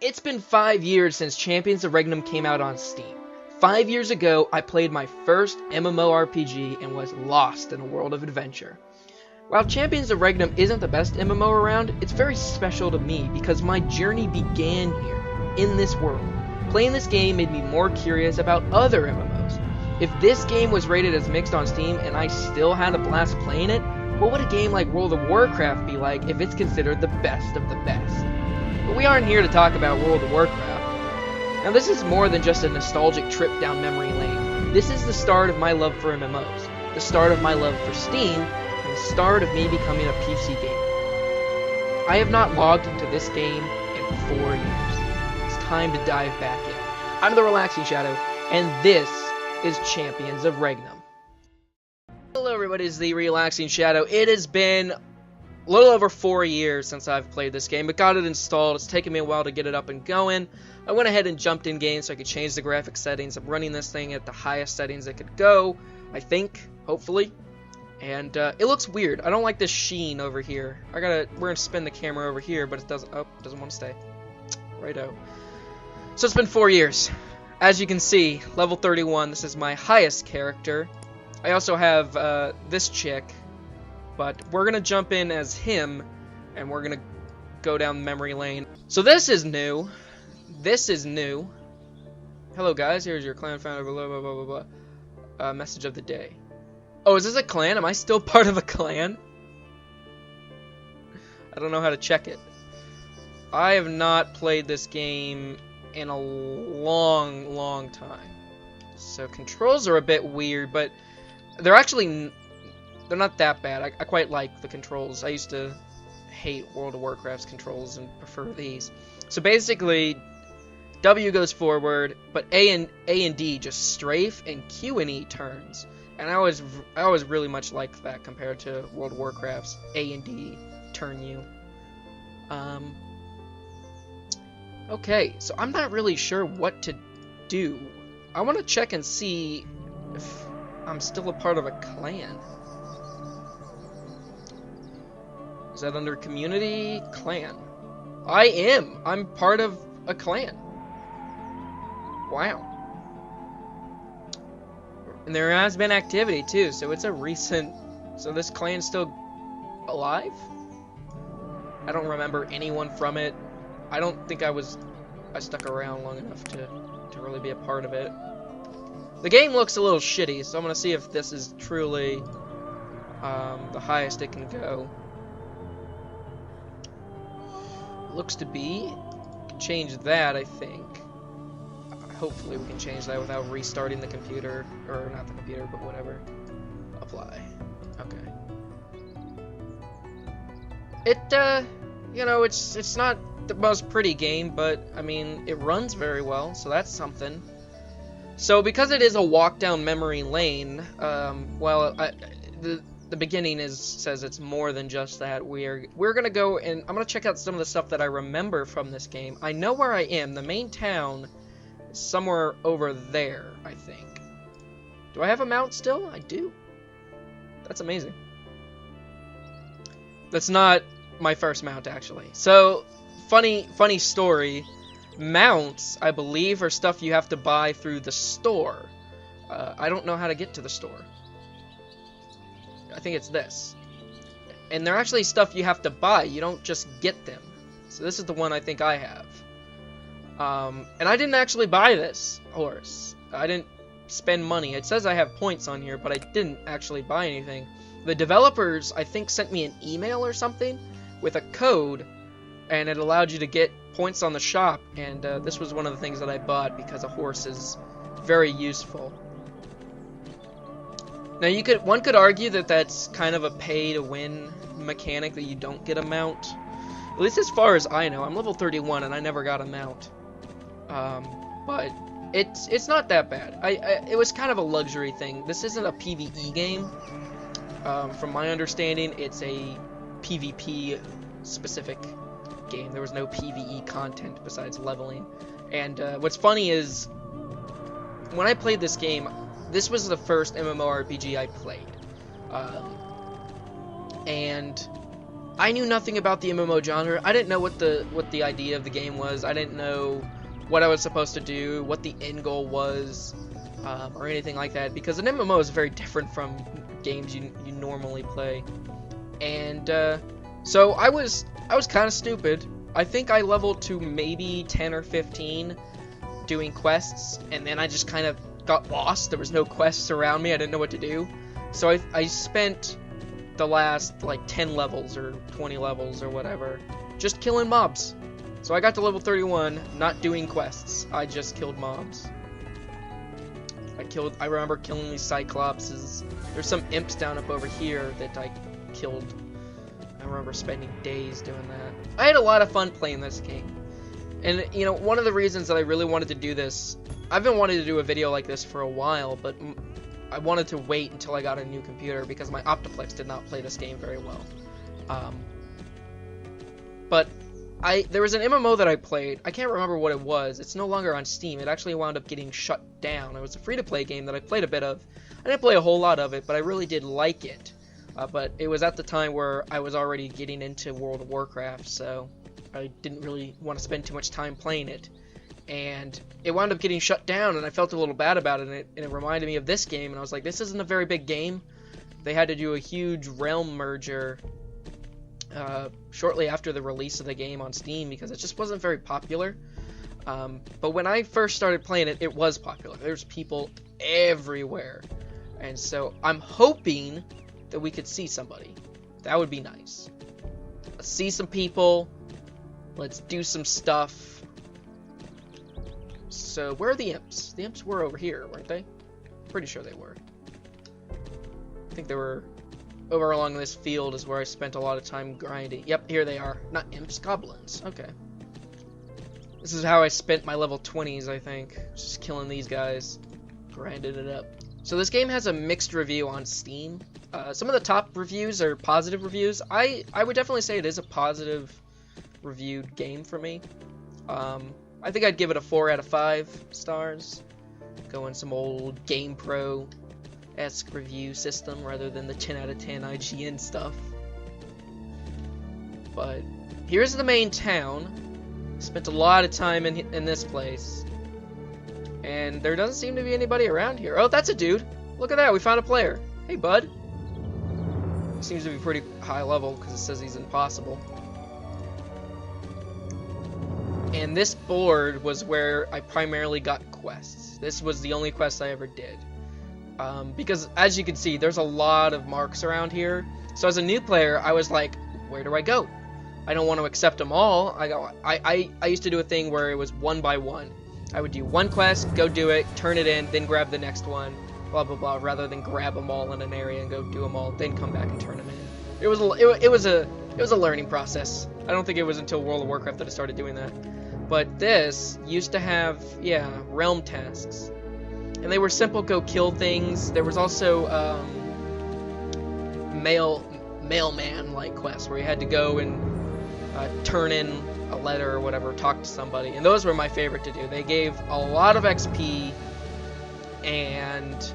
It's been 5 years since Champions of Regnum came out on Steam. 5 years ago, I played my first MMORPG and was lost in a world of adventure. While Champions of Regnum isn't the best MMO around, it's very special to me because my journey began here, in this world. Playing this game made me more curious about other MMOs. If this game was rated as mixed on Steam and I still had a blast playing it, what would a game like World of Warcraft be like if it's considered the best of the best? But we aren't here to talk about World of Warcraft. Now this is more than just a nostalgic trip down memory lane. This is the start of my love for MMOs, the start of my love for Steam, and the start of me becoming a PC gamer. I have not logged into this game in 4 years. It's time to dive back in. I'm the Relaxing Shadow, and this is Champions of Regnum. Hello everybody, it's the Relaxing Shadow. It has been a little over 4 years since I've played this game, but got it installed. It's taken me a while to get it up and going. I went ahead and jumped in game so I could change the graphic settings. I'm running this thing at the highest settings it could go, I think, hopefully. And it looks weird. I don't like this sheen over here. We're gonna spin the camera over here, but it doesn't want to stay. Righto. So it's been 4 years. As you can see, level 31, this is my highest character. I also have this chick, but we're gonna jump in as him, and we're gonna go down memory lane. So this is new. This is new. Hello guys, here's your clan founder, blah blah blah blah blah. Message of the day. Oh, is this a clan? Am I still part of a clan? I don't know how to check it. I have not played this game in a long time. So controls are a bit weird, but they're not that bad. I quite like the controls. I used to hate World of Warcraft's controls and prefer these. So basically, W goes forward, but A and D just strafe, and Q and E turns. And I always really much liked that compared to World of Warcraft's A and D turn you. Okay, so I'm not really sure what to do. I want to check and see if I'm still a part of a clan. Is that under community? Clan. I am. I'm part of a clan. Wow. And there has been activity too, so it's a recent... So this clan's still alive? I don't remember anyone from it. I don't think I stuck around long enough to really be a part of it. The game looks a little shitty, so I'm gonna see if this is truly the highest it can go. Looks to be. Change that, I think. Hopefully we can change that without restarting the computer, or not the computer, but whatever. Apply. Okay. It, you know, it's not the most pretty game, but I mean, it runs very well, so that's something. So because it is a walk down memory lane, well, the beginning says it's more than just that. We're gonna go and I'm gonna check out some of the stuff that I remember from this game. I know where I am. The main town is somewhere over there, I think. Do I have a mount still? I do. That's amazing. That's not my first mount, actually. So, funny story. Mounts, I believe, are stuff you have to buy through the store. I don't know how to get to the store. I think it's this. And they're actually stuff you have to buy. You don't just get them. So this is the one I think I have. And I didn't actually buy this horse. I didn't spend money. It says I have points on here, but I didn't actually buy anything. The developers, I think, sent me an email or something with a code, and it allowed you to get points on the shop, and this was one of the things that I bought because a horse is very useful. Now one could argue that that's kind of a pay-to-win mechanic, that you don't get a mount. At least as far as I know. I'm level 31 and I never got a mount. But it's not that bad. It was kind of a luxury thing. This isn't a PvE game. From my understanding, it's a PvP specific game. There was no PvE content besides leveling. And what's funny is, when I played this game, this was the first MMORPG I played. And I knew nothing about the MMO genre. I didn't know what the idea of the game was. I didn't know what I was supposed to do, what the end goal was, or anything like that. Because an MMO is very different from games you normally play. And so I was kind of stupid. I think I leveled to maybe 10 or 15 doing quests, and then I just kind of got lost. There was no quests around me. I didn't know what to do. So I spent the last like 10 levels or 20 levels or whatever just killing mobs. So I got to level 31 not doing quests. I just killed mobs. I remember killing these cyclopses. There's some imps down up over here that I killed. I remember spending days doing that. I had a lot of fun playing this game. And you know, one of the reasons that I really wanted to do this, I've been wanting to do a video like this for a while, but I wanted to wait until I got a new computer because my Optiplex did not play this game very well. But there was an MMO that I played. I can't remember what it was. It's no longer on Steam. It actually wound up getting shut down. It was a free-to-play game that I played a bit of. I didn't play a whole lot of it, but I really did like it. But it was at the time where I was already getting into World of Warcraft, so I didn't really want to spend too much time playing it. And it wound up getting shut down, and I felt a little bad about it, and it reminded me of this game, and I was like, this isn't a very big game. They had to do a huge realm merger shortly after the release of the game on Steam because it just wasn't very popular. But when I first started playing it, it was popular. There's people everywhere. And so I'm hoping that we could see somebody. That would be nice. Let's see some people. Let's do some stuff. So, where are the imps? The imps were over here, weren't they? Pretty sure they were. I think they were over along this field is where I spent a lot of time grinding. Yep, here they are. Not imps, goblins. Okay. This is how I spent my level 20s, I think. Just killing these guys. Grinding it up. So this game has a mixed review on Steam. Some of the top reviews are positive reviews. I would definitely say it is a positive reviewed game for me. I think I'd give it a 4 out of 5 stars. Going some old GamePro-esque review system rather than the 10 out of 10 IGN stuff. But here's the main town. Spent a lot of time in this place. And there doesn't seem to be anybody around here. Oh, that's a dude. Look at that, we found a player. Hey, bud. Seems to be pretty high level because it says he's impossible. And this board was where I primarily got quests. This was the only quest I ever did. Because, as you can see, there's a lot of marks around here. So as a new player, I was like, where do I go? I don't want to accept them all. I used to do a thing where it was one by one. I would do one quest, go do it, turn it in, then grab the next one, blah, blah, blah, rather than grab them all in an area and go do them all, then come back and turn them in. It was a learning process. I don't think it was until World of Warcraft that I started doing that. But this used to have, yeah, realm tasks. And they were simple, go kill things. There was also mailman-like quests where you had to go and turn in a letter or whatever, talk to somebody. And those were my favorite to do. They gave a lot of XP, and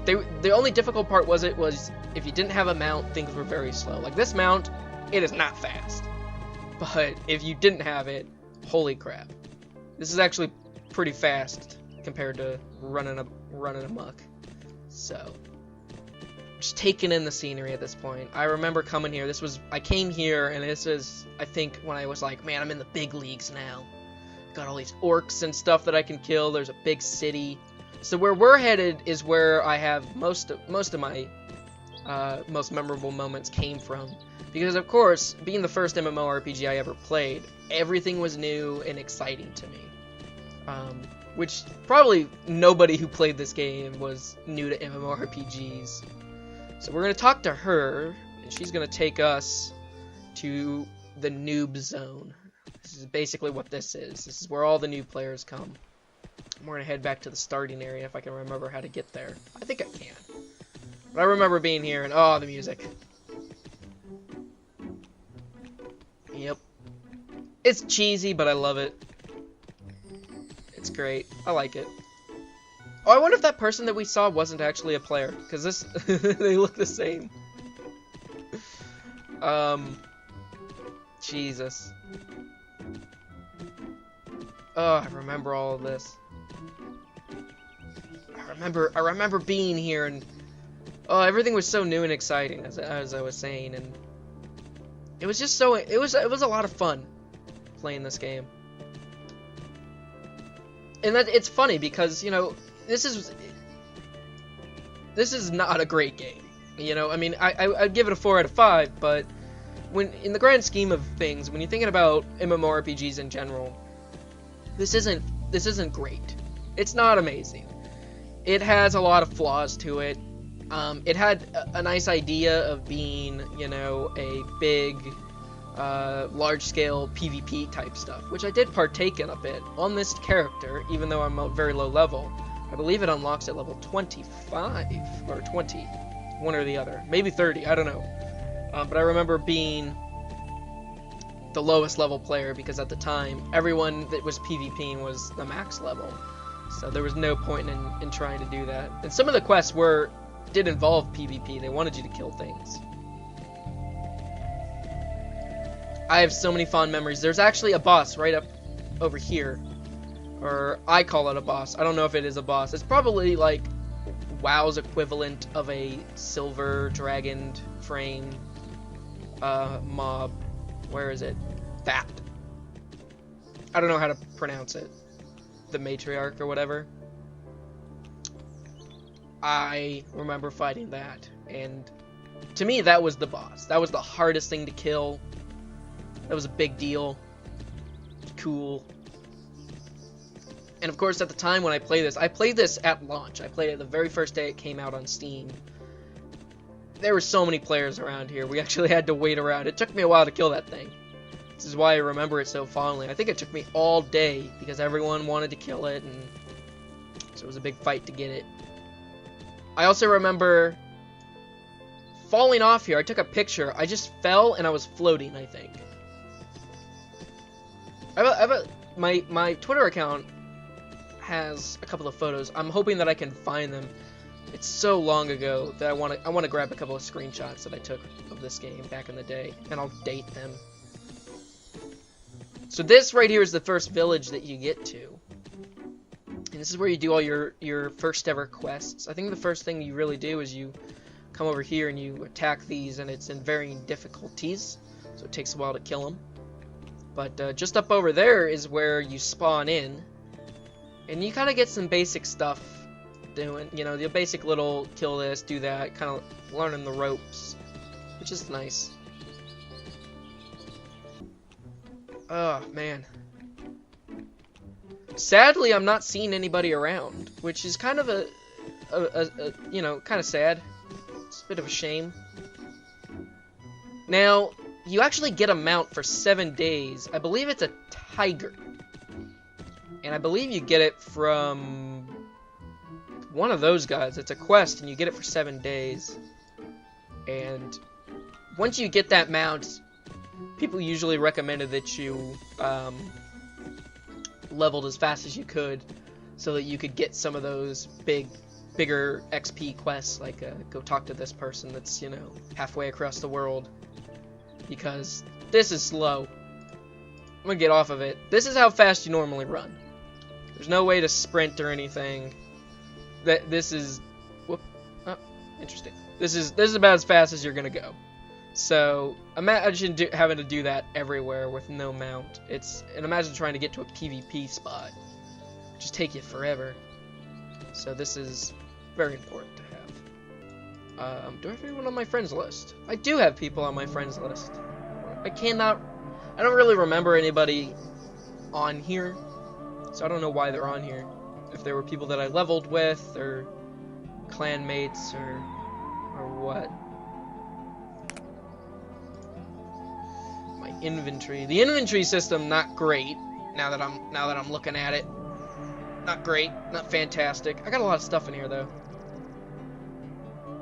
the only difficult part was if you didn't have a mount, things were very slow. Like this mount, it is not fast. But if you didn't have it, holy crap. This is actually pretty fast compared to running amok. So, just taking in the scenery at this point. I remember coming here. I came here, and this is, I think, when I was like, man, I'm in the big leagues now. Got all these orcs and stuff that I can kill. There's a big city. So where we're headed is where I have most of my most memorable moments came from. Because, of course, being the first MMORPG I ever played, everything was new and exciting to me. Which probably nobody who played this game was new to MMORPGs. So we're going to talk to her, and she's going to take us to the noob zone. This is basically what this is. This is where all the new players come. We're going to head back to the starting area if I can remember how to get there. I think I can. But I remember being here, and oh, the music. Yep. It's cheesy, but I love it. It's great. I like it. Oh, I wonder if that person that we saw wasn't actually a player, because they look the same. Jesus. Oh, I remember all of this. I remember being here, and oh, everything was so new and exciting, as I was saying, and it was just so it was a lot of fun playing this game. And that it's funny because, you know, this is not a great game. You know, I mean, I'd give it a 4 out of 5, but when in the grand scheme of things, when you're thinking about MMORPGs in general, this isn't great. It's not amazing. It has a lot of flaws to it. It had a nice idea of being, you know, a big, large-scale PvP type stuff, which I did partake in a bit on this character, even though I'm a very low level. I believe it unlocks at level 25 or 20, one or the other, maybe 30. I don't know. But I remember being the lowest level player because at the time everyone that was PvPing was the max level, so there was no point in trying to do that. And some of the quests did involve PvP. They wanted you to kill things. I have so many fond memories. There's actually a boss right up over here, or I call it a boss. I don't know if it is a boss. It's probably like WoW's equivalent of a silver dragon frame mob. Where is it? That. I don't know how to pronounce it. The matriarch or whatever. I remember fighting that, and to me that was the boss. That was the hardest thing to kill. That was a big deal. Cool. And of course, at the time when I played this at launch. I played it the very first day it came out on Steam. There were so many players around here. We actually had to wait around. It took me a while to kill that thing. This is why I remember it so fondly. I think it took me all day because everyone wanted to kill it, and so it was a big fight to get it. I also remember falling off here. I took a picture. I just fell and I was floating, I think. My Twitter account has a couple of photos. I'm hoping that I can find them. It's so long ago that I want to grab a couple of screenshots that I took of this game back in the day, and I'll date them. So this right here is the first village that you get to. And this is where you do all your first ever quests. I think the first thing you really do is you come over here and you attack these, and it's in varying difficulties, so it takes a while to kill them. But just up over there is where you spawn in, and you kind of get some basic stuff doing, you know, the basic little kill this, do that, kind of learning the ropes, which is nice. Oh, man. Sadly, I'm not seeing anybody around, which is kind of a you know, kind of sad. It's a bit of a shame. Now, you actually get a mount for 7 days. I believe it's a tiger. And I believe you get it from one of those guys. It's a quest, and you get it for 7 days. And once you get that mount, people usually recommended that you leveled as fast as you could, so that you could get some of those bigger XP quests, like go talk to this person that's, you know, halfway across the world. Because this is slow. I'm gonna get off of it. This is how fast you normally run. There's no way to sprint or anything. This is, whoop, oh, interesting. This is about as fast as you're gonna go. So imagine having to do that everywhere with no mount. And imagine trying to get to a PvP spot. Just take you forever. So this is very important to have. Do I have anyone on my friends list? I do have people on my friends list. I don't really remember anybody on here, so I don't know why they're on here. If there were people that I leveled with, or clan mates, or what. My inventory. The inventory system, not great. Now that I'm looking at it, not great, not fantastic. I got a lot of stuff in here though.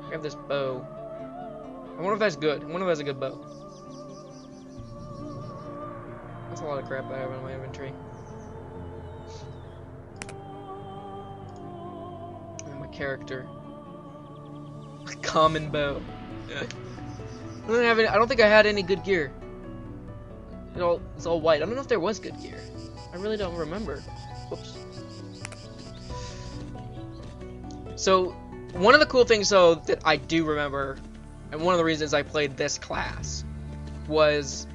I have this bow. I wonder if that's good. I wonder if that's a good bow. That's a lot of crap I have in my inventory. And my character. A common bow. I don't think I had any good gear. It's all white. I don't know if there was good gear. I really don't remember. Whoops. So, one of the cool things, though, that I do remember, and one of the reasons I played this class, was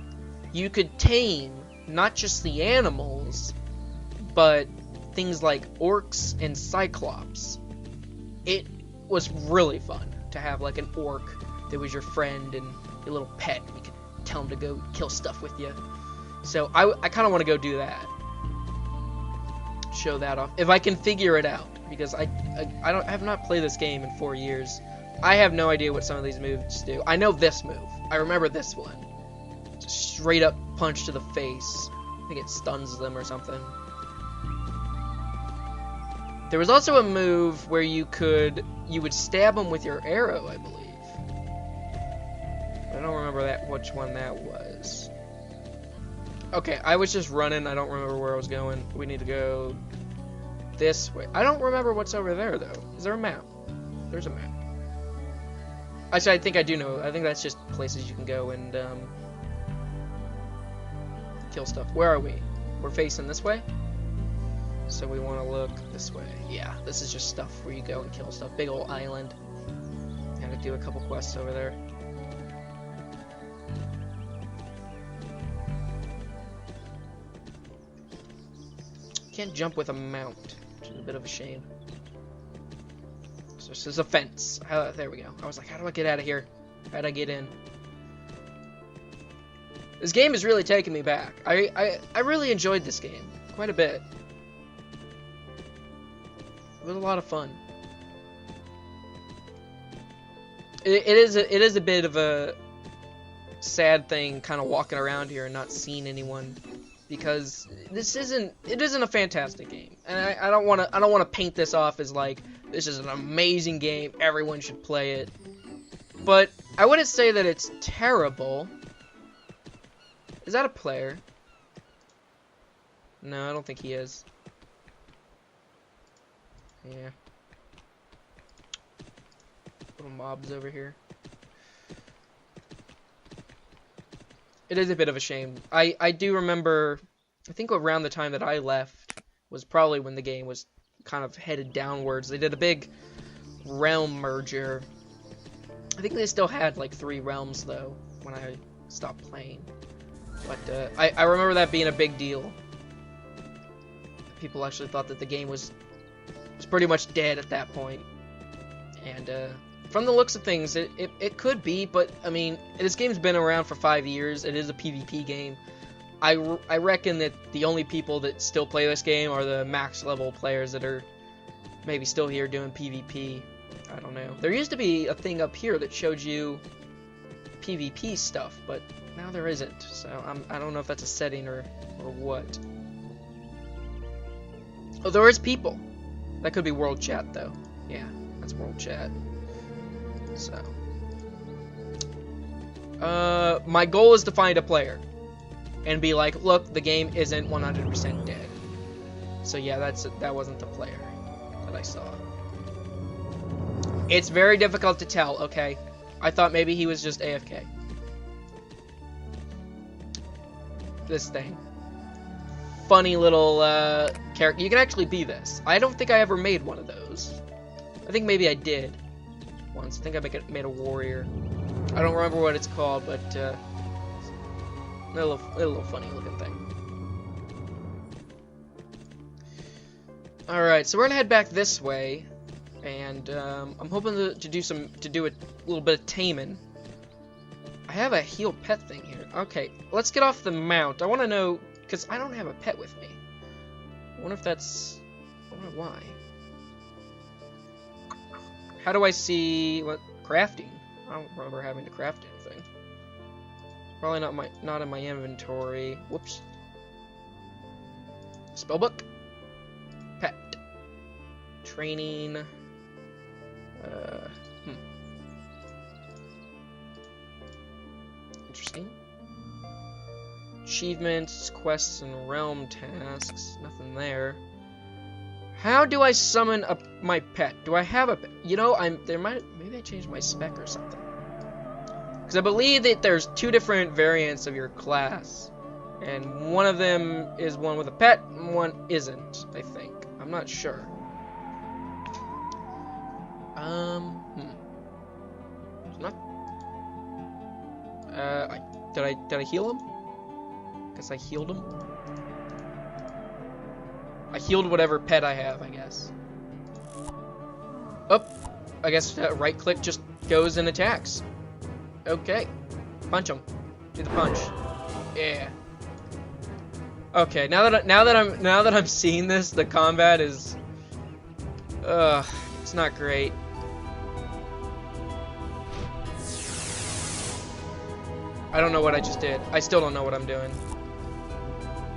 you could tame not just the animals, but things like orcs and cyclops. It was really fun to have like an orc that was your friend and your little pet. You could tell him to go kill stuff with you. So I kind of want to go do that. Show that off if I can figure it out, because I have not played this game in 4 years. I have no idea what some of these moves do. I know this move. I remember this one. Just straight up punch to the face. I think it stuns them or something. There was also a move where you would stab them with your arrow, I believe. I don't remember which one that was. Okay, I was just running. I don't remember where I was going. We need to go this way. I don't remember what's over there, though. Is there a map? There's a map. Actually, I think I do know. I think that's just places you can go and kill stuff. Where are we? We're facing this way? So we want to look this way. Yeah, this is just stuff where you go and kill stuff. Big old island. Gotta do a couple quests over there. Can't jump with a mount, which is a bit of a shame. So this is a fence. There we go. I was like, how do I get out of here? How'd I get in? This game is really taking me back. I really enjoyed this game quite a bit. It was a lot of fun. It is a bit of a sad thing, kind of walking around here and not seeing anyone, because it isn't a fantastic game, and I don't want to paint this off as like this is an amazing game, everyone should play it. But I wouldn't say that it's terrible. Is that a player? No, I don't think he is. Yeah. Little mobs over here. It is a bit of a shame. I do remember, I think around the time that I left was probably when the game was kind of headed downwards. They did a big realm merger. I think they still had like 3 realms though when I stopped playing. But I remember that being a big deal. People actually thought that the game was pretty much dead at that point. And from the looks of things, it could be, but I mean, this game's been around for 5 years. It is a PvP game. I reckon that the only people that still play this game are the max level players that are maybe still here doing PvP. I don't know. There used to be a thing up here that showed you PvP stuff, but now there isn't. So I don't know if that's a setting or what. Oh, there is people. That could be world chat though. Yeah, that's world chat. So, my goal is to find a player and be like, look, the game isn't 100% dead. So yeah, that wasn't the player that I saw. It's very difficult to tell, okay? I thought maybe he was just AFK. This thing. Funny little character. You can actually be this. I don't think I ever made one of those. I think maybe I did once. I think I made a warrior. I don't remember what it's called, but a little funny looking thing. Alright, so we're gonna head back this way, and I'm hoping to do a little bit of taming. I have a heal pet thing here. Okay, let's get off the mount. I want to know, because I don't have a pet with me. I wonder if that's... I wonder why. How do I see what crafting? I don't remember having to craft anything. Probably not in my inventory. Whoops. Spellbook. Pet. Training. Interesting. Achievements, quests, and realm tasks. Nothing there. How do I summon my pet? Do I have a pet? You know, maybe I changed my spec or something. Because I believe that there's 2 different variants of your class. And one of them is one with a pet, and one isn't, I think. I'm not sure. It's not... Did I heal him? Guess I healed him. I healed whatever pet I have, I guess. Oh, I guess right click just goes and attacks. Okay, punch him. Do the punch. Yeah. Okay, now that I'm seeing this, the combat is, it's not great. I don't know what I just did. I still don't know what I'm doing.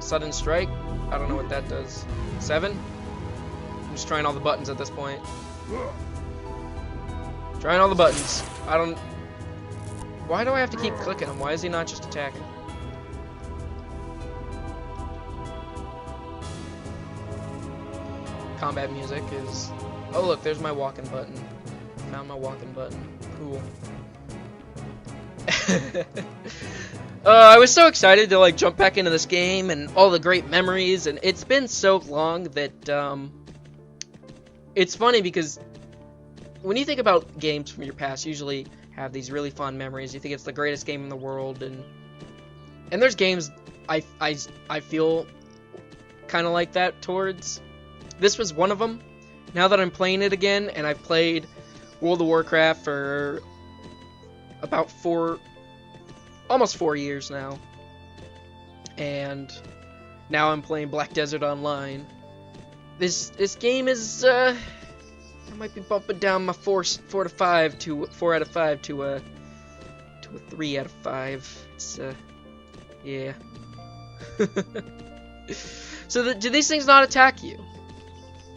Sudden strike? I don't know what that does. 7? I'm just trying all the buttons at this point. Trying all the buttons. I don't... Why do I have to keep clicking him? Why is he not just attacking? Combat music is... Oh look, there's my walking button. Found my walking button. Cool. I was so excited to like jump back into this game and all the great memories, and it's been so long that it's funny because when you think about games from your past, you usually have these really fond memories. You think it's the greatest game in the world, and there's games I feel kind of like that towards. This was one of them. Now that I'm playing it again, and I've played World of Warcraft for about almost 4 years now, and now I'm playing Black Desert Online. This game is I might be bumping down my 4 out of 5 to a 3 out of 5. It's yeah. So do these things not attack you?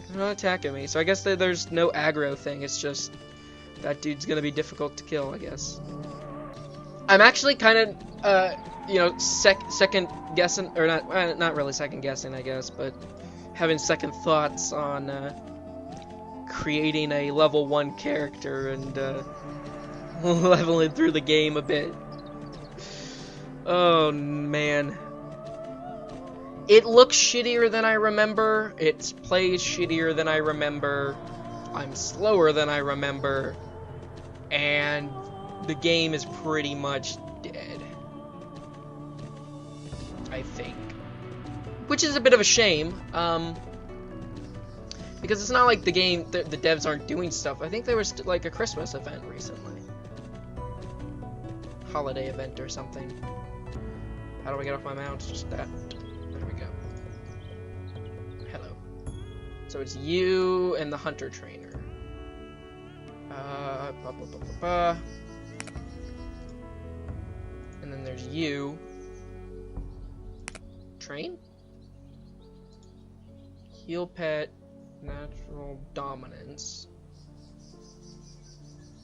They're not attacking me, so I guess there's no aggro thing. It's just that dude's gonna be difficult to kill, I guess. I'm actually kind of, you know, second guessing, or not really second guessing, I guess, but having second thoughts on creating a level 1 character and leveling through the game a bit. Oh man. It looks shittier than I remember. It plays shittier than I remember. I'm slower than I remember. And the game is pretty much dead, I think. Which is a bit of a shame. Because it's not like the game, the devs aren't doing stuff. I think there was like a Christmas event recently. Holiday event or something. How do I get off my mouse? Just that. There we go. Hello. So it's you and the hunter trainer. And then there's you. Train? Heal pet. Natural dominance.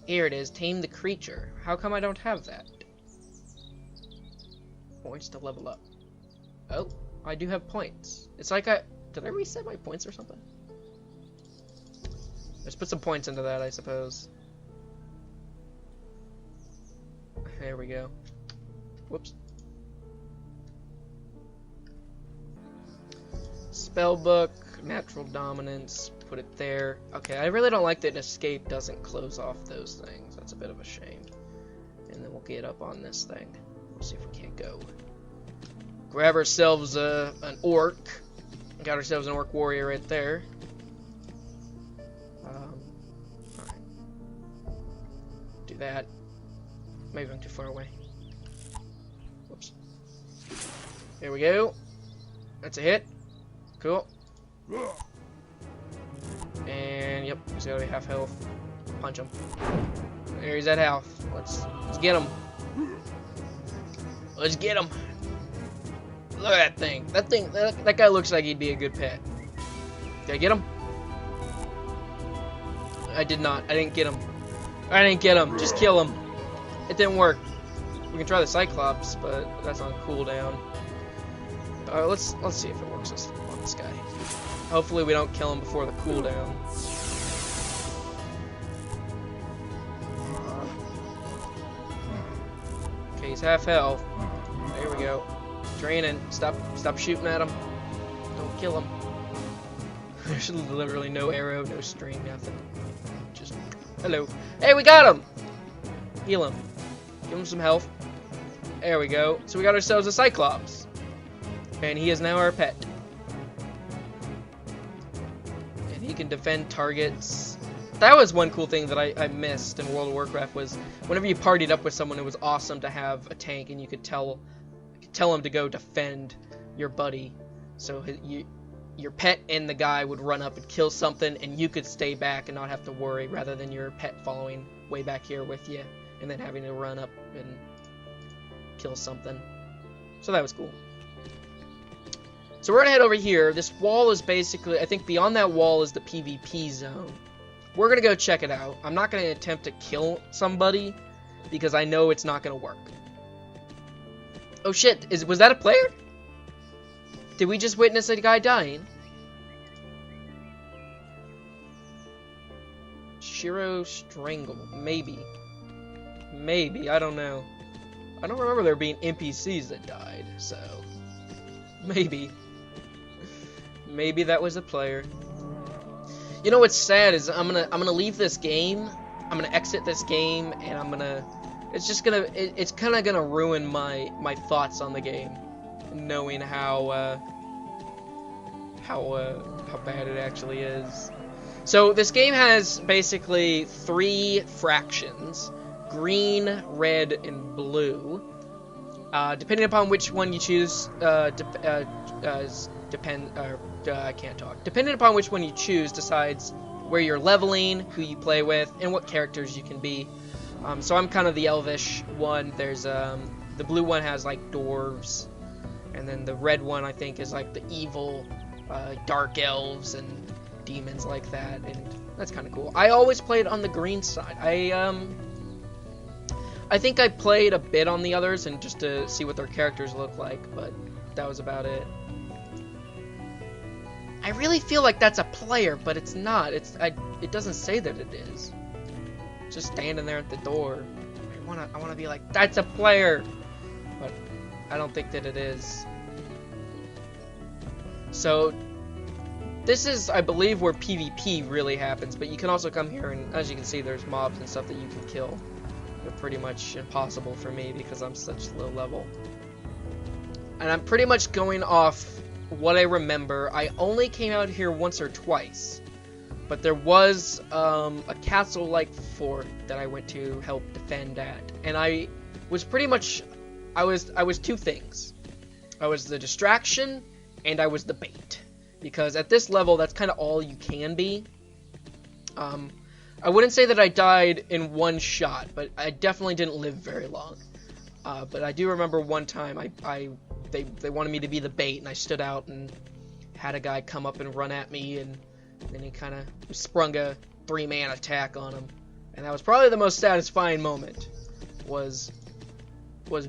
Here it is. Tame the creature. How come I don't have that? Points to level up. Oh, I do have points. It's like did I reset my points or something? Let's put some points into that, I suppose. There we go. Whoops. Spellbook, natural dominance, put it there. Okay, I really don't like that escape doesn't close off those things. That's a bit of a shame. And then we'll get up on this thing. We'll see if we can't go. Grab ourselves an orc. Got ourselves an orc warrior right there. Alright. Do that. Maybe I'm too far away. Whoops. Here we go. That's a hit. Cool. And yep, he's gotta be half health. Punch him. There, he's at half. Let's get him. Let's get him. Look at that thing. That guy looks like he'd be a good pet. Did I get him? I did not. I didn't get him. I didn't get him. Just kill him. It didn't work. We can try the Cyclops, but that's on cooldown. Let's see if it works on this guy. Hopefully we don't kill him before the cooldown. He's half health. There we go. Draining. Stop shooting at him. Don't kill him. There's literally no arrow, no string, nothing. Just, hello. Hey, we got him! Heal him. Give him some health. There we go. So we got ourselves a Cyclops. And he is now our pet. And he can defend targets. That was one cool thing that I missed in World of Warcraft, was whenever you partied up with someone, it was awesome to have a tank and you could tell him to go defend your buddy. So your pet and the guy would run up and kill something, and you could stay back and not have to worry, rather than your pet following way back here with you and then having to run up and kill something. So that was cool. So we're gonna head over here. This wall is basically, I think beyond that wall is the PvP zone. We're gonna go check it out. I'm not gonna attempt to kill somebody because I know it's not gonna work. Oh shit, was that a player? Did we just witness a guy dying? Shiro Strangle, maybe. Maybe, I don't know. I don't remember there being NPCs that died, so maybe. Maybe that was a player. You know what's sad is I'm gonna leave this game. I'm gonna exit this game, and it's kind of gonna ruin my thoughts on the game, knowing how bad it actually is. So this game has basically 3 fractions: green, red, and blue. Depending upon which one you choose, I can't talk. Depending upon which one you choose decides where you're leveling, who you play with, and what characters you can be. So I'm kind of the elvish one. There's the blue one has like dwarves, and then the red one I think is like the evil dark elves and demons like that, and that's kind of cool. I always played on the green side. I think I played a bit on the others and just to see what their characters look like, but that was about it. I really feel like that's a player, but it's not. It doesn't say that it is. It's just standing there at the door. I wanna be like, that's a player, but I don't think that it is. So this is, I believe, where PvP really happens, but you can also come here and, as you can see, there's mobs and stuff that you can kill. They're pretty much impossible for me because I'm such low level. And I'm pretty much going off what I remember. I only came out here once or twice, but there was a castle-like fort that I went to help defend at, and I was pretty much, I was 2 things. I was the distraction and I was the bait, because at this level that's kind of all you can be. I wouldn't say that I died in one shot, but I definitely didn't live very long. But I do remember one time they wanted me to be the bait, and I stood out and had a guy come up and run at me, and then he kind of sprung a 3-man attack on him, and that was probably the most satisfying moment, was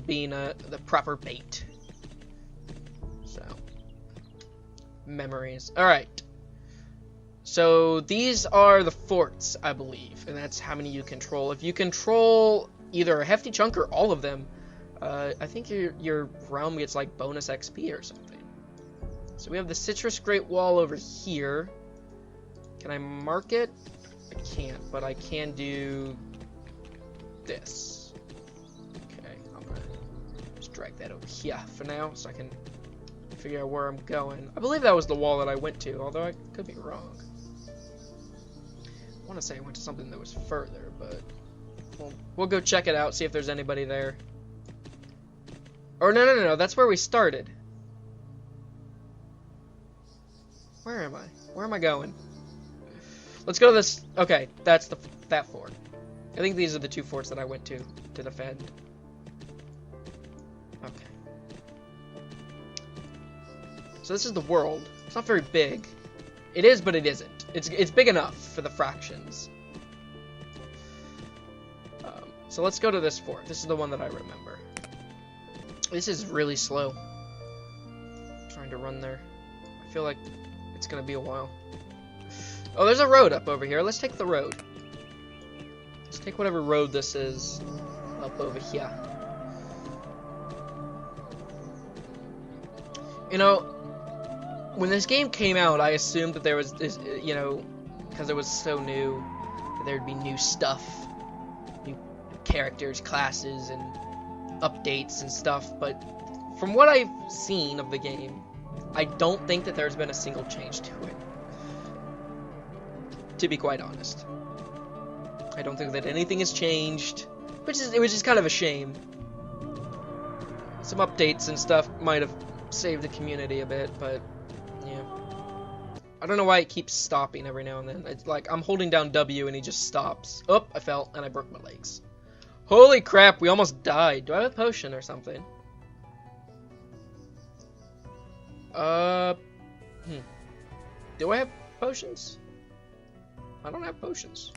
being the proper bait. So, memories. All right. So these are the forts, I believe, and that's how many you control. If you control either a hefty chunk or all of them, I think your realm gets like bonus XP or something. So we have the Citrus Great Wall over here. Can I mark it? I can't, but I can do this. Okay, I'm gonna just drag that over here for now so I can figure out where I'm going. I believe that was the wall that I went to, although I could be wrong. I want to say I went to something that was further, but we'll go check it out, see if there's anybody there. Or no, that's where we started. Where am I? Where am I going? Let's go to this. Okay, that's that fort. I think these are the 2 forts that I went to defend. Okay. So this is the world. It's not very big. It is, but it isn't. It's big enough for the fractions. So let's go to this fort. This is the one that I remember. This is really slow. I'm trying to run there. I feel like it's gonna be a while. Oh, there's a road up over here. Let's take the road. Let's take whatever road this is up over here. You know, when this game came out, I assumed that there was this, you know, because it was so new, that there'd be new stuff, new characters, classes, and updates and stuff, but from what I've seen of the game, I don't think that there's been a single change to it. To be quite honest. I don't think that anything has changed, which is kind of a shame. Some updates and stuff might have saved the community a bit, but yeah. I don't know why it keeps stopping every now and then. It's like I'm holding down W and he just stops. Oh, I fell and I broke my legs. Holy crap, we almost died. Do I have a potion or something? Do I have potions? I don't have potions.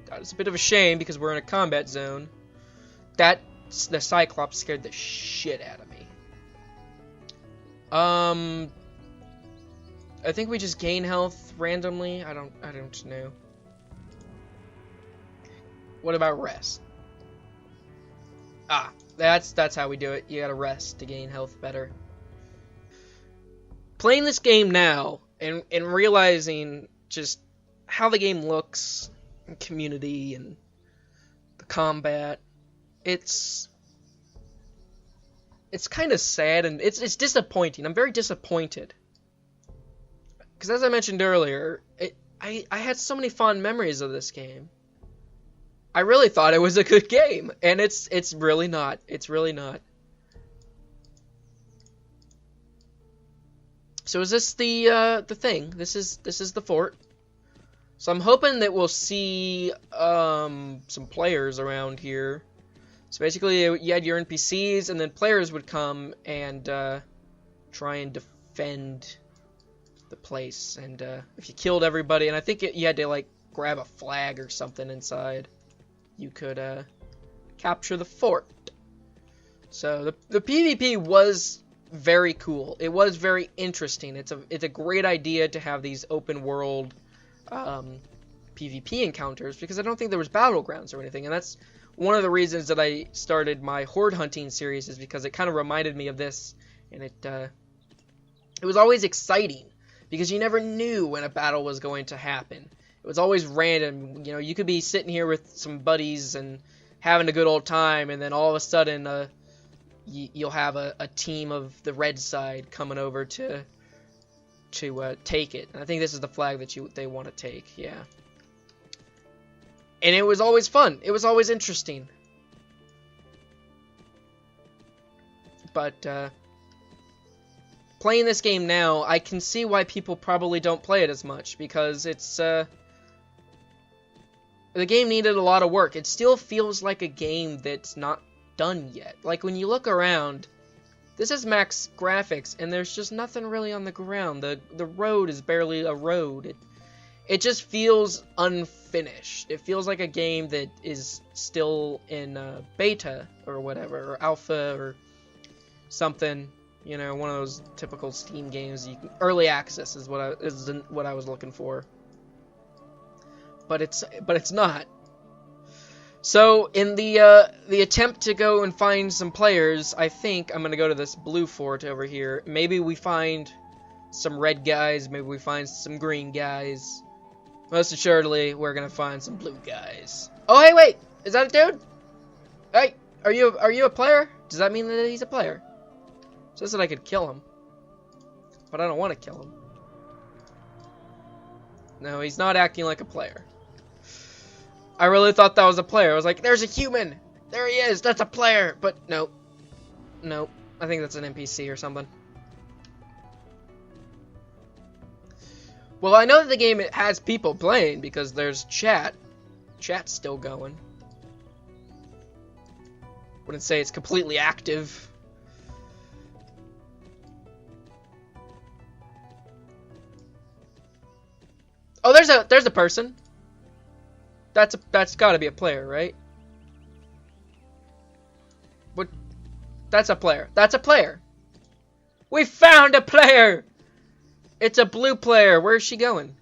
God, it's a bit of a shame because we're in a combat zone. The Cyclops scared the shit out of me. I think we just gain health randomly. I don't know. What about rest? Ah, that's how we do it. You gotta rest to gain health better. Playing this game now and realizing just how the game looks, and community, and the combat, it's kind of sad and it's disappointing. I'm very disappointed because, as I mentioned earlier, I had so many fond memories of this game. I really thought it was a good game, and it's really not. It's really not. So is this the thing? This is the fort. So I'm hoping that we'll see some players around here. So basically, you had your NPCs, and then players would come and try and defend the place. And if you killed everybody, and I think you had to like grab a flag or something inside, you could capture the fort. So the PvP was very cool. It was very interesting. It's a great idea to have these open world PvP encounters, because I don't think there was battlegrounds or anything, and that's one of the reasons that I started my horde hunting series, is because it kind of reminded me of this, and it was always exciting because you never knew when a battle was going to happen. It was always random. You know, you could be sitting here with some buddies and having a good old time, and then all of a sudden you'll have a team of the red side coming over to take it. And I think this is the flag that they want to take. Yeah. And it was always fun. It was always interesting. But playing this game now, I can see why people probably don't play it as much, because it's the game needed a lot of work. It still feels like a game that's not done yet. Like when you look around, this is max graphics, and there's just nothing really on the ground. The road is barely a road. It just feels unfinished. It feels like a game that is still in beta or whatever, or alpha or something. You know, one of those typical Steam games. Early access is what I was looking for. But it's not. So in the attempt to go and find some players, I think I'm gonna go to this blue fort over here. Maybe we find some red guys. Maybe we find some green guys. Most assuredly, we're gonna find some blue guys. Oh, hey, wait! Is that a dude? Hey, are you a player? Does that mean that he's a player? It says that I could kill him, but I don't want to kill him. No, he's not acting like a player. I really thought that was a player. I was like, there's a human! There he is! That's a player! But nope. Nope. I think that's an NPC or something. Well, I know that the game has people playing because there's chat. Chat's still going. Wouldn't say it's completely active. Oh, there's a person. That's got to be a player, right? What? That's a player. That's a player. We found a player. It's a blue player. Where's she going?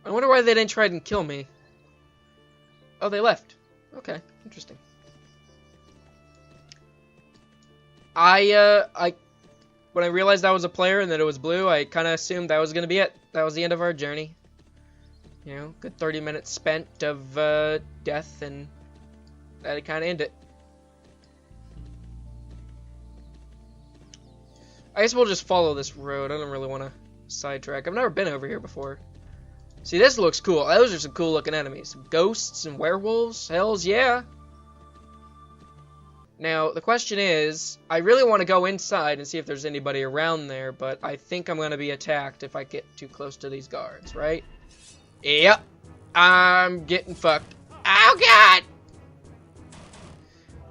I wonder why they didn't try and kill me. Oh, they left. Okay, interesting. I when I realized that was a player and that it was blue, I kind of assumed that was gonna be it. That was the end of our journey. You know, good 30 minutes spent of death, and that'd kind of end it. I guess we'll just follow this road. I don't really want to sidetrack. I've never been over here before. See, this looks cool. Those are some cool looking enemies. Some ghosts and werewolves. Hells yeah. Now, the question is, I really want to go inside and see if there's anybody around there, but I think I'm going to be attacked if I get too close to these guards, right? Yep. I'm getting fucked. Oh, God!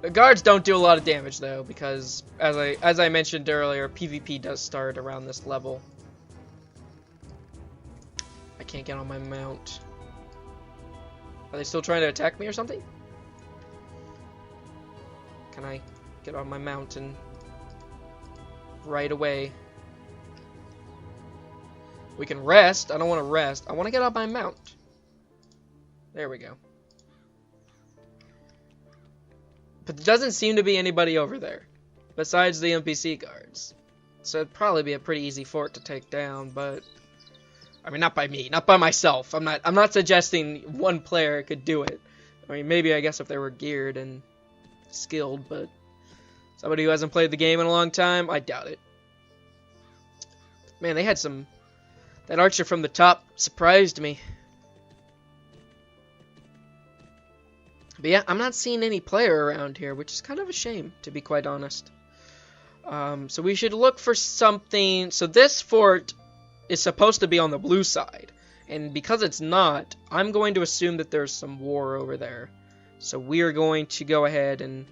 The guards don't do a lot of damage, though, because, as I mentioned earlier, PvP does start around this level. I can't get on my mount. Are they still trying to attack me or something? Can I get on my mountain right away? We can rest. I don't want to rest. I want to get on my mount. There we go. But there doesn't seem to be anybody over there besides the NPC guards. So it'd probably be a pretty easy fort to take down, but I mean, not by me, not by myself. I'm not suggesting one player could do it. I mean, maybe I guess if they were geared and skilled, but somebody who hasn't played the game in a long time, I doubt it. Man, they had some... That archer from the top surprised me. But yeah, I'm not seeing any player around here, which is kind of a shame, to be quite honest. So we should look for something... So this fort is supposed to be on the blue side, and because it's not, I'm going to assume that there's some war over there. So we are going to go ahead and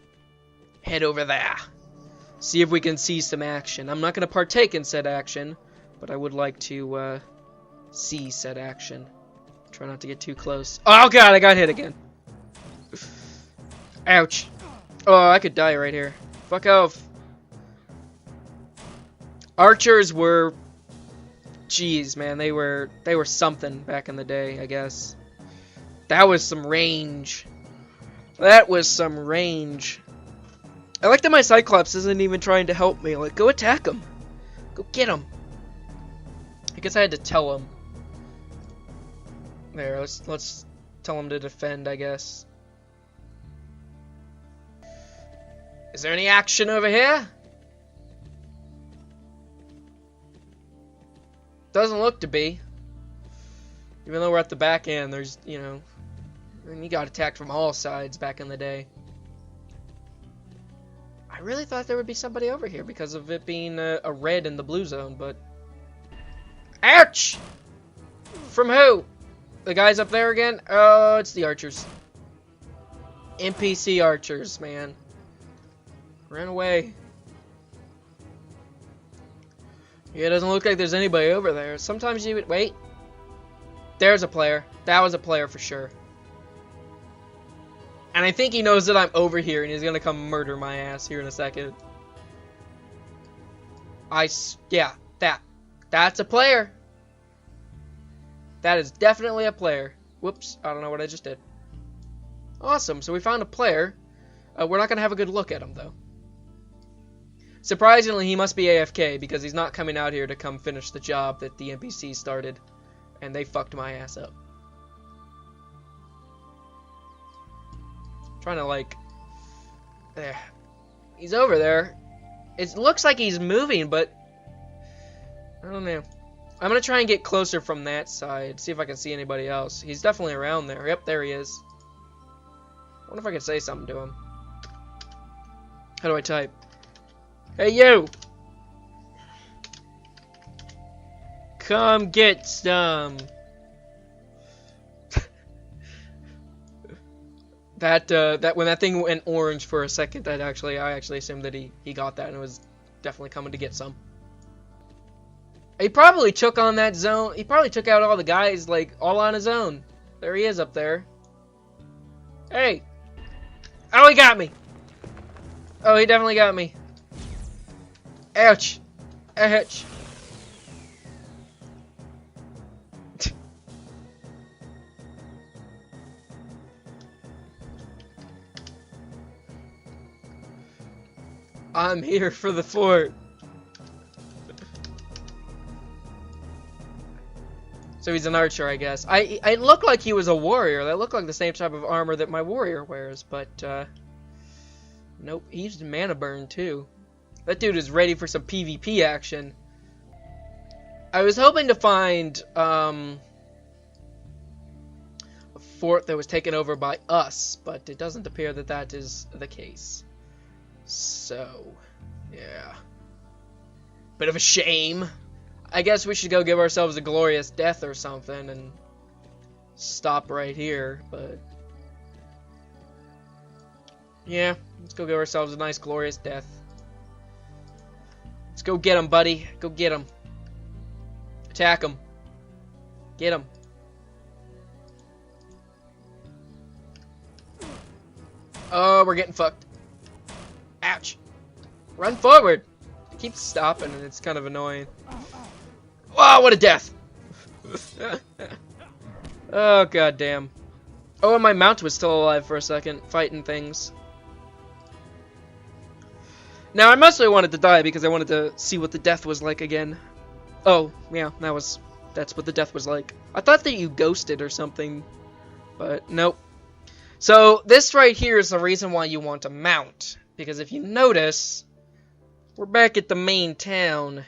head over there. See if we can see some action. I'm not going to partake in said action, but I would like to see said action. Try not to get too close. Oh god, I got hit again. Ouch. Oh, I could die right here. Fuck off. Archers were... Jeez, man, they were something back in the day, I guess. That was some range. That was some range. I like that my Cyclops isn't even trying to help me. Like, go attack him. Go get him. I guess I had to tell him. There, let's tell him to defend, I guess. Is there any action over here? Doesn't look to be. Even though we're at the back end, there's, you know... And you got attacked from all sides back in the day. I really thought there would be somebody over here because of it being a red in the blue zone, but... Ouch! From who? The guys up there again? Oh, it's the archers. NPC archers, man. Run away. Yeah, it doesn't look like there's anybody over there. Sometimes you would... Wait. There's a player. That was a player for sure. And I think he knows that I'm over here and he's gonna come murder my ass here in a second. Yeah, that's a player. That is definitely a player. Whoops, I don't know what I just did. Awesome, so we found a player. We're not gonna have a good look at him though. Surprisingly, he must be AFK because he's not coming out here to come finish the job that the NPC started. And they fucked my ass up. Trying to like... There. He's over there. It looks like he's moving, but... I don't know. I'm gonna try and get closer from that side. See if I can see anybody else. He's definitely around there. Yep, there he is. I wonder if I can say something to him. How do I type? Hey, you! Come get some! That when that thing went orange for a second, I actually assumed that he got that and was definitely coming to get some. He probably took on that zone. He probably took out all the guys like all on his own. There he is up there. Hey! Oh, he got me! Oh, he definitely got me. Ouch! Ouch! I'm here for the fort. So he's an archer, I guess. I looked like he was a warrior. That looked like the same type of armor that my warrior wears, but nope, he's mana burn too. That dude is ready for some PvP action. I was hoping to find a fort that was taken over by us, but it doesn't appear that that is the case. So, yeah. Bit of a shame. I guess we should go give ourselves a glorious death or something and stop right here, but yeah, let's go give ourselves a nice glorious death. Let's go get him, buddy. Go get him. Attack him. Get him. Oh, we're getting fucked. Ouch. Run forward. It keeps stopping and it's kind of annoying. Wow, what a death! Oh, goddamn. Oh, and my mount was still alive for a second, fighting things. Now, I mostly wanted to die because I wanted to see what the death was like again. Oh, yeah, that's what the death was like. I thought that you ghosted or something, but nope. So, this right here is the reason why you want to mount. Because if you notice, we're back at the main town.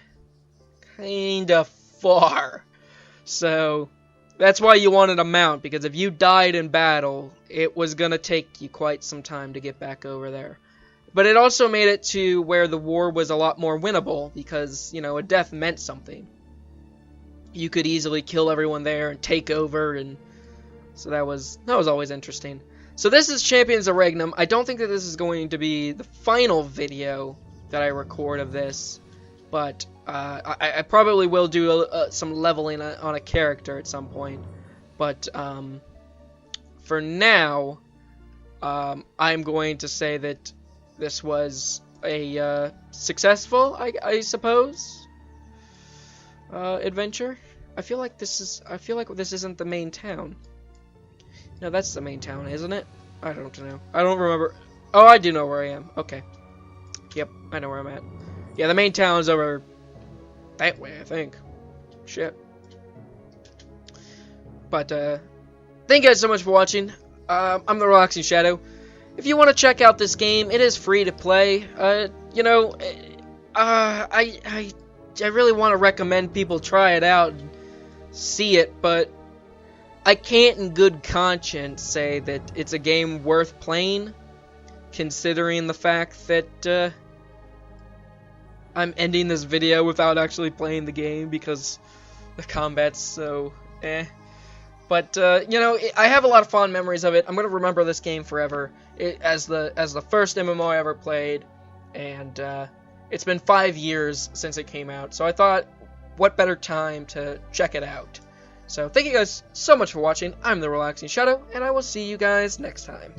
Kinda far. So, that's why you wanted a mount, because if you died in battle, it was gonna take you quite some time to get back over there. But it also made it to where the war was a lot more winnable, because, you know, a death meant something. You could easily kill everyone there and take over, and so that was always interesting. So this is Champions of Regnum. I don't think that this is going to be the final video that I record of this, but I probably will do some leveling on a character at some point. But for now, I'm going to say that this was a successful, I suppose, adventure. I feel like this isn't the main town. No, that's the main town, isn't it? I don't know. I don't remember. Oh, I do know where I am. Okay. Yep, I know where I'm at. Yeah, the main town is over that way, I think. Shit. But, thank you guys so much for watching. I'm the Relaxing Shadow. If you want to check out this game, it is free to play. You know, I really want to recommend people try it out and see it, but I can't in good conscience say that it's a game worth playing, considering the fact that I'm ending this video without actually playing the game because the combat's so eh. But you know, I have a lot of fond memories of it. I'm gonna remember this game forever. As the first MMO I ever played, and it's been 5 years since it came out. So I thought, what better time to check it out? So thank you guys so much for watching. I'm the Relaxing Shadow, and I will see you guys next time.